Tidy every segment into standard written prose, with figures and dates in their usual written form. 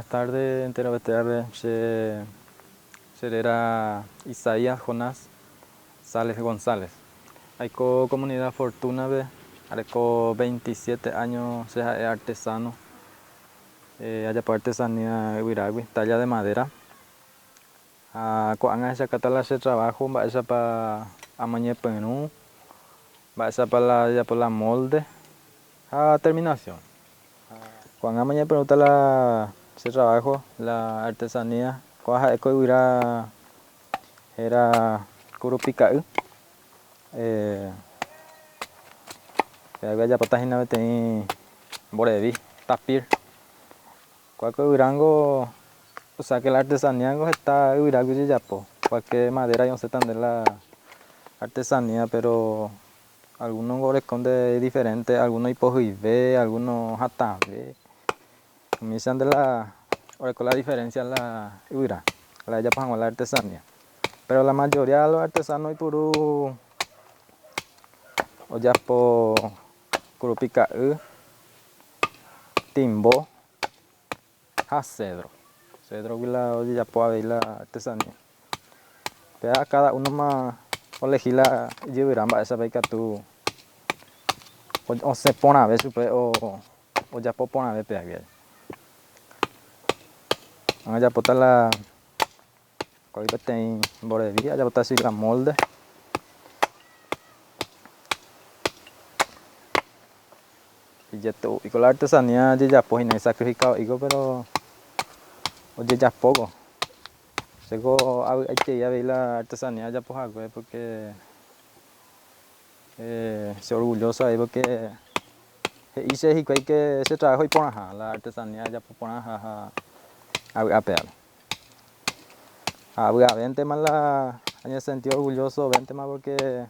tardes, entera tarde, era Isaías Jonás Sales González. Hay comunidad Fortuna B, con 27 años, es artesano, allá por artesanía Huiragui, talla de madera. Cuando esa catala se trabajo, va esa para amañe penú, va esa para la molde, a terminación. Cuando amañe penú la se trabajo, la artesanía, cuando era curupica. Ya patagina tem borevi, tapir. Cualquier urango, o sea que la artesanía está urango de yapo. Cualquier madera yo sé también la artesanía, pero algunos goles esconde diferente, algunos hipojive, algunos jatabe. Me dicen de la, con la diferencia la ura, la ya pasamos la artesanía. Pero la mayoría de los artesanos y puru o ya por curupica timbo, cedro la ya puede ver la artesanía. Pero cada uno más o elegir la llevarán para esa beca tú o se pone a ver o ya puedo poner a ver pegar. Ahora ya puedo la cualquier tem borería, ya puedo así la molde. Y con la artesanía ya pues no he sacrificado algo, pero oye ya poco. Hay que ir a ver la artesanía ya pues porque se orgulloso ahí porque hice que ese trabajo y por la artesanía ya pues por a pegar. Vente más en el sentido orgulloso, vente más porque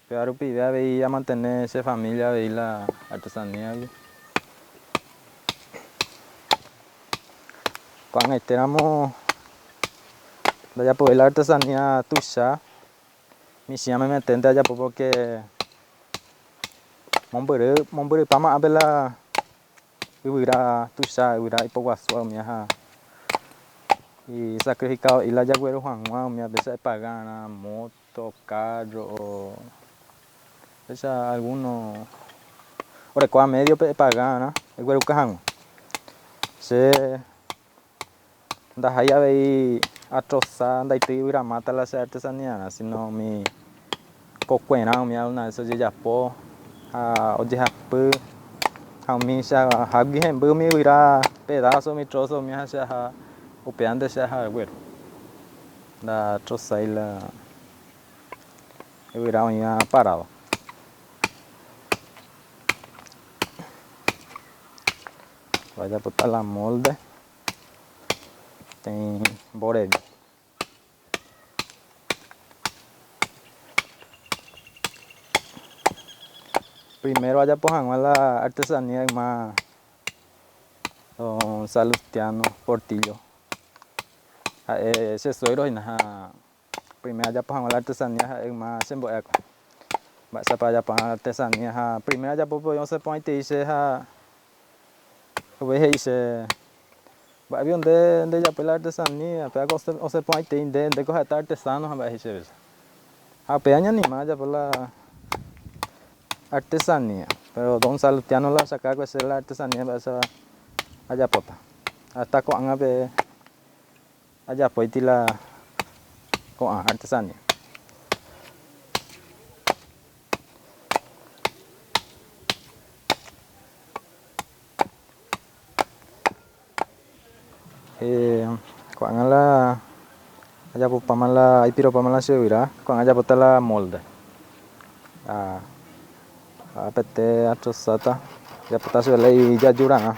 pegar un pibe a ver a mantener esa familia, a ver la artesanía. Cuando éramos allá por la artesanía tuya, mi llama me metente allá porque Momburu pama a ver la hubiera tuya, hubiera y poco azul, y sacrificado y la yagüero Juan Juan, a veces pagana, moto, carro, esa algunos, ahora cuando medio pagana, el güero caján, se da ahí a ver a trozar, anda y te iba a matar la artesanía, sino mi cocuena, mi una de esas ya po, oye japu, a mí se ha bien, mi hubiera pedazo, mi trozo, mi hacia upeando se ha güero, la troza y la hubiera un parado. Vaya a botar la molde, tem borevi. Primero allá pues la artesanía más don Salustiano Portillo. Ese suegro y nada. Primero allá pues la artesanía es más semboyaco. Va a para allá pues artesanía. Primero allá pues yo se pone y te dice dice va bien de ya pues la artesanía. Pero o se pone y te dice de coger artesanos a dice eso. A peña ni más ya por la artesanía, pero don Salustiano la saca que es la artesanía esa allá pota. Hasta con ave allá pues la con artesanía. Cuando la allá pues para la hay piro para la ciudad, cuando allá pota la molde. A pete a trozata, ya pota se le y ya lloran.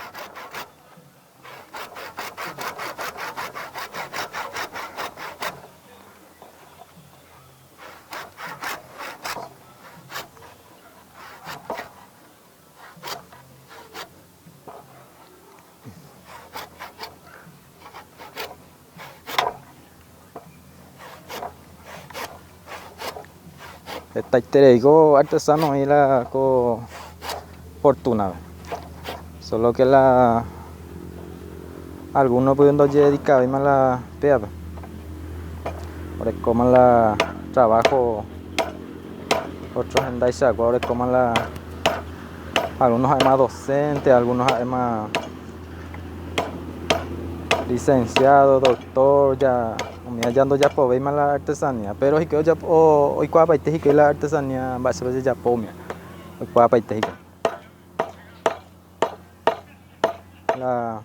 Está digo artesano y la co fortuna. Solo que la algunos pudiendo dedicar y mala pea, ahora como la trabajo, otros en Daishaku, ahora como la algunos además docentes, algunos además licenciado, doctor, ya ya ando ya po veis la artesanía, pero si que ya hoy cuál país que la artesanía va a ser ya po mía, hoy cuál país que la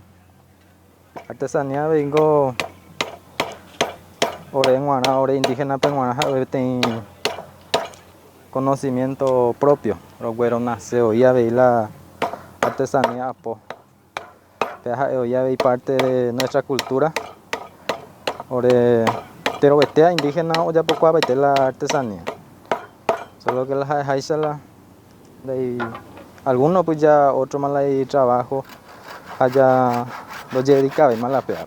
artesanía vengo ore indígena peruana ten conocimiento propio, los güeros nace hoy ya veis la artesanía po, hoy ya veis parte de nuestra cultura, ore pero vete indígena o ya poco a la artesanía. Solo que las la de algunos pues ya otro más hay trabajo allá lo dedica y más la peor.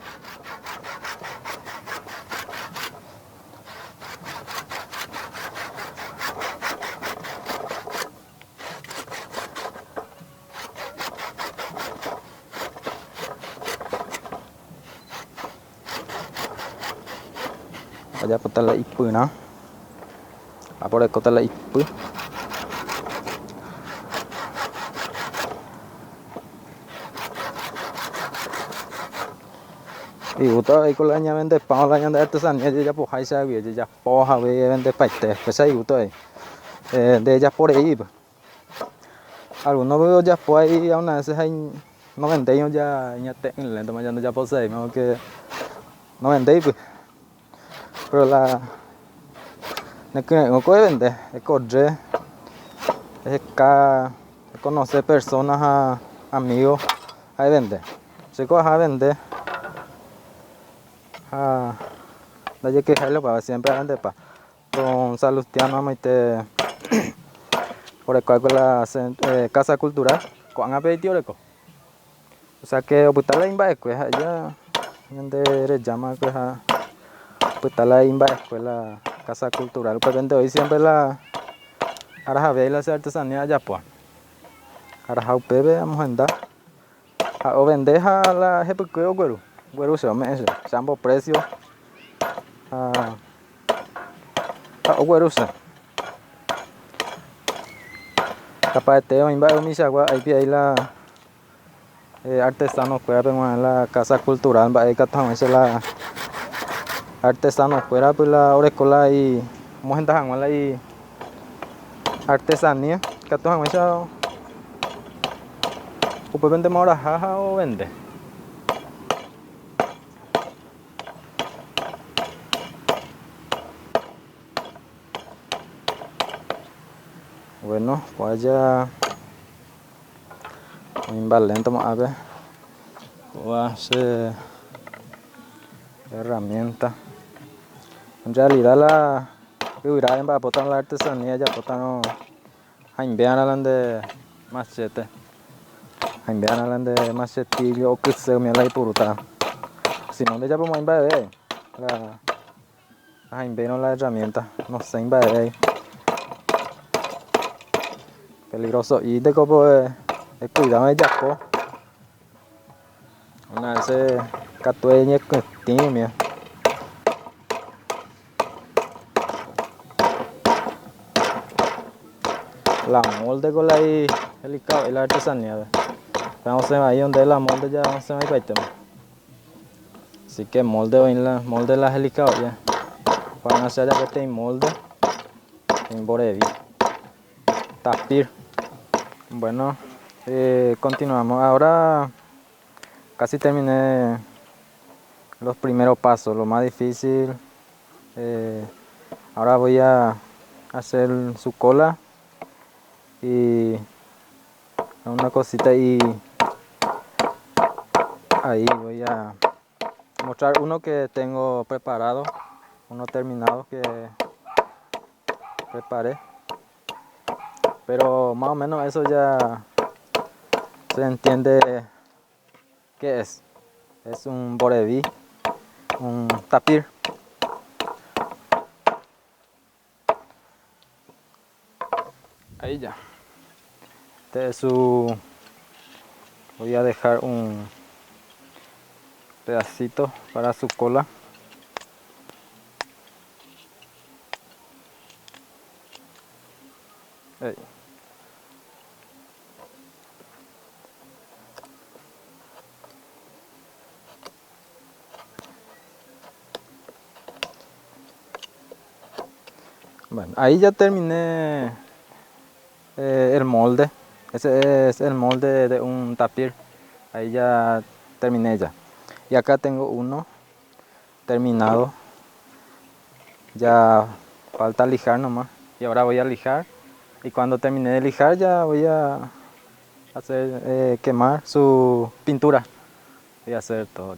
Allá por la ipu na a por el cota la ipu y gusto ahí con la ña vende pan la ña de artesanía ya por ahí se ve ya poja ve vende paite pues ahí gusto ahí de ella por ahí algunos veo ya por ahí a una vez hay no vende ya te en lento más ya por ahí no que no vende pues pero la no puede vender es corre es que conocer personas amigos ahí vende se coja a vender de que hay lo para siempre vende pa con Salustiano maite por el cual con la casa cultural con aperitivo o sea que oputala imba escuela ya donde llama pues a oputala imba escuela casa cultural pues vende hoy siempre la araja ve la artesanía ya pues araja upebe vamos a andar o vendeja la jefe güero se me se ambos precios güero se capaz de teo imba mi chagua ahí la artesanos fuera en la casa cultural va a es la artesanos fuera pues la orecola y vamos a entrar y artesanía que tú has hecho o pues vende ahora jaja o vende bueno pues ya un valente más a ver voy a hacer herramienta en realidad la figura en va a botar la artesanía ya botar no hay vean hablan de machete hay vean hablan de machetillo o que se me la y puruta si no de ya podemos invadir la hay vean la herramienta no sé invadir peligroso y de como cuidado de yapo una vez catueña que tiene la molde con la helicado y la artesanía vamos a ahí donde la molde ya vamos a ir así que molde hoy la molde la helicado ya para hacer ya que tem molde en borevi tapir bueno continuamos ahora casi terminé los primeros pasos lo más difícil ahora voy a hacer su cola y una cosita y ahí voy a mostrar uno que tengo preparado uno terminado que preparé pero más o menos eso ya se entiende qué es un boreví un tapir ahí ya este es su voy a dejar pedacitos para su cola. Ahí. Bueno, ahí ya terminé el molde. Ese es el molde de un tapir. Ahí ya terminé ya. Y acá tengo uno terminado. Ya falta lijar nomás. Y ahora voy a lijar. Y cuando termine de lijar ya voy a hacer quemar su pintura. Voy a hacer todo.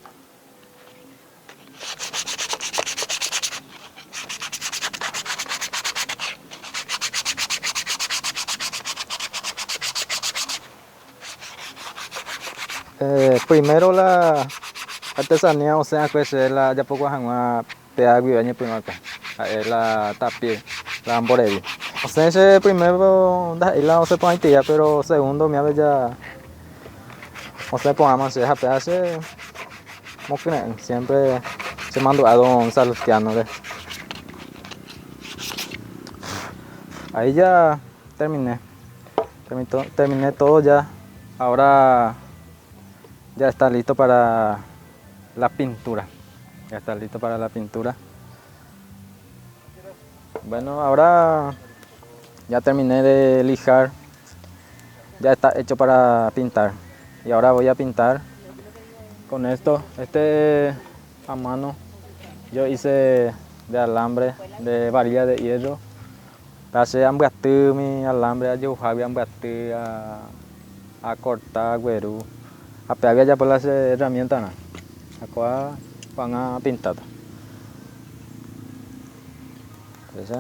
Primero la artesanía, o sea, pues la ya poco hangua peagui año primero acá. La tapir, la amborevi. O sea, ese primero da y la o se pone tía, pero segundo me había ya o sea, podamos hacer a pedace como que siempre se mandó a don Salustiano de. Ahí ya terminé. Terminé todo ya. Ahora ya está listo para la pintura. Ya está listo para la pintura. Bueno, ahora ya terminé de lijar. Ya está hecho para pintar. Y ahora voy a pintar con esto. Este a mano. Yo hice de alambre, de varilla de hierro. Hace ambiaty mi alambre, yo había ambiaty a cortar güero. A pegar ya por las herramientas, ¿no? Acá van a pintar. ¿Ves?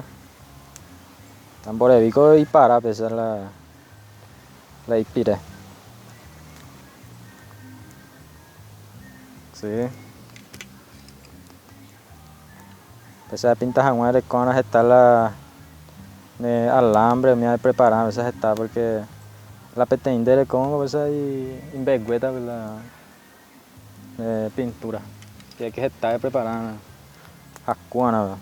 Tamborevico y para pesar la inspiré. Sí. Esa pinta jamuere con las está la alambre, me ha preparado, a veces está porque la petendere con esa y invegueta la pintura. Que que está preparada jacuana.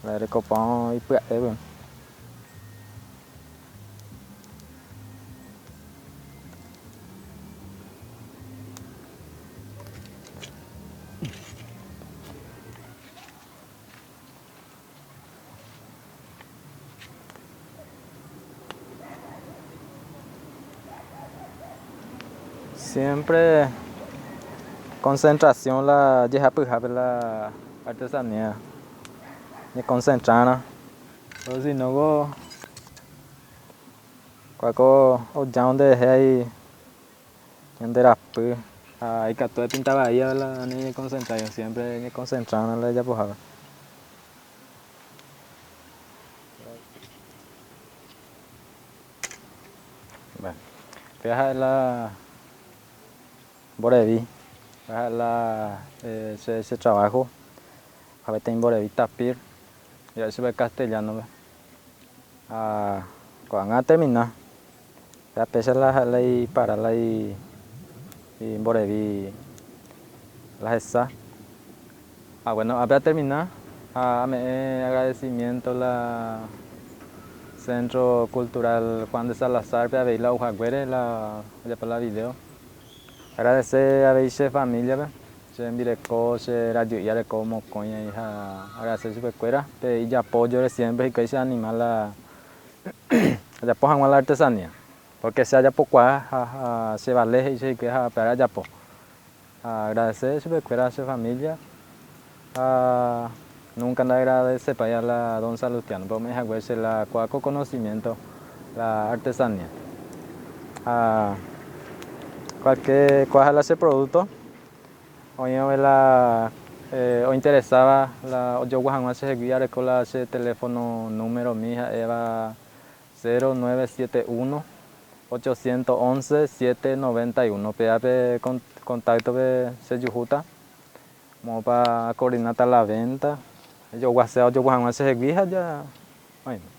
La recopamos y pues bueno. Siempre concentración la la artesanía. Me concentrana. O si no, cuaco o ya donde dejé ahí, donde era pues, ahí que todo pintaba ahí la niña concentrada. Siempre me concentrana la ya pues. Bueno, fíjate la Borevi, fíjate la ese trabajo. A ver, tengo Borevi tapir. Y ahí se ve castellano. Cuando van a terminar, ya pesa la ley para la y Borevi la esa. Bueno, a terminar, me agradecimiento la Centro Cultural Juan de Salazar, para ver la Ujagüere, ya para la video. Agradecer a ver familia, se envirecó, se radio ya de como coña hija, agradecer su escuela, y ya apoyo de siempre y que se anima la ya pojan la artesanía, porque se haya poco se vale y se queja para allá po. Agradecer su escuela a su familia, nunca le agradece para la don Salustiano, pero me deja la cuaco conocimiento, la artesanía. Cuál es ese producto, hoy o interesaba la yo guajan se guía con la ese teléfono número mija Eva 0971 811 791 PAP contacto de Seyujuta como para coordinar la venta yo guaseo yo guajan se guía ya bueno